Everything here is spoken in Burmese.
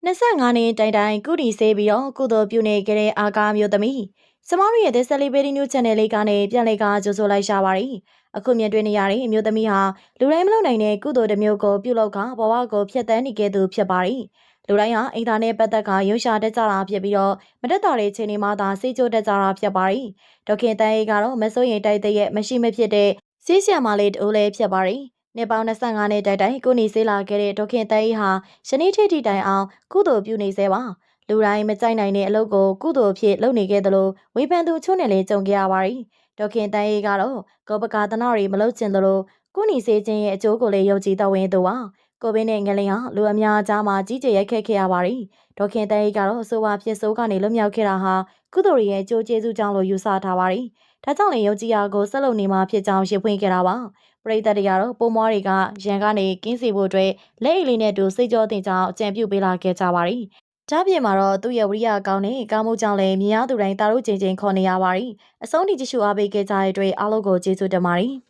25နှစ်တိုင်တိုင်ကုတီဆေးပြီးတော့ကုသိုလ်ပြုနေကြတဲ့အာကာမျိုးသမီးကျမတို့ရဲ့ The Celebrity News Channel လေးကနေပြန်လည်ကကြိုဆိုလိုက်ရှာပါတယ်အခုမြင်တွေ့နေရတဲ့အမျိုးသမီးဟာလူတိုင်းမလုပ်နိုင်တဲ့ကုသိုလ်တစ်မျိုးကိုပြုလုပ်ကဘဝကိုဖျက်ဆီးနေခဲ့သူဖြစ်ပါတယ်လူတိုင်းဟာအိမ်သာနဲ့ပတ်သက်ကရုပ်ရှာတတ်ကြတာဖြစ်ပြီးတော့မတက်တာတဲ့ချိန်တွေမှာသာစေးကြိုးတက်ကြတာဖြစ်ပါတယ်ဒေါခင်တန်းအေးကတော့မစိုးရင်တိုက်တဲ့ရဲ့မရှိမဖြစ်တဲ့ဆေးဆရာမလေးတူလည်းဖြစ်ပါတယ်နှစ်ပေါင်း25နှစ်တိုင်တိုင်ကိုနေစေးလာခဲ့တဲ့ဒေါခင်တန်းအေးဟာယနေ့ထိတိုင်အောင်ကုသိုလ်ပြုနေသေးပါလူတိုင်းမကြိုက်နိုင်တဲ့အလုပ်ကိုကုသိုလ်ဖြစ်လုပ်နေခဲ့သလိုဝေဖန်သူချို့နဲ့လည်းကြုံခဲ့ရပါတယ်ဒေါခင်တန်းအေးကတော့ကောပကာသနာတွေမလုပ်ချင်သလိုကိုနေစေးခြင်းရဲ့အကျိုးကိုလည်းယုံကြည်တော်ဝင်သူပါကိုဗစ်နဲ့ငလင်ဟာလူအများအကြားမှာကြီးကျယ်ရိုက်ခတ်ခဲ့ရပါတယ်ဒေါခင်တန်းအေးကတော့ဆိုပါဖြစ်ဆိုးကနေလွတ်မြောက်ခဲ့တာဟာကုသိုလ်ရဲ့အကျိုးကျေးဇူးကြောင့်လို့ယူဆထားပါတယ်ဒါကြောင့်လည်းယုံကြည်ရာကိုဆက်လုပ်နေမှာဖြစ်ကြောင်းရှင်းဖွင့်ခဲ့တာပါပရိသတ်တွေကတော့ပိုးမွားတွေကရန်ကနေကင်းစီဖို့အတွက်လက်အိတ်လေးနဲ့တူစိတ်ကြောတင်ကြောင်းအကြံပြုပေးလာခဲ့ကြပါတယ်။ဒါပြင်မှာတော့သူ့ရဲ့ဝိရိယကောင်းတဲ့ကားမှုကြောင့်လည်းမြင်ရသူတိုင်းတာတို့ချိန်ချိန်ခေါ်နေရပါတယ်။အဆုံးထိကြည့်ရှုအားပေးခဲ့ကြတဲ့အတွက်အားလုံးကိုကျေးဇူးတင်ပါတယ်။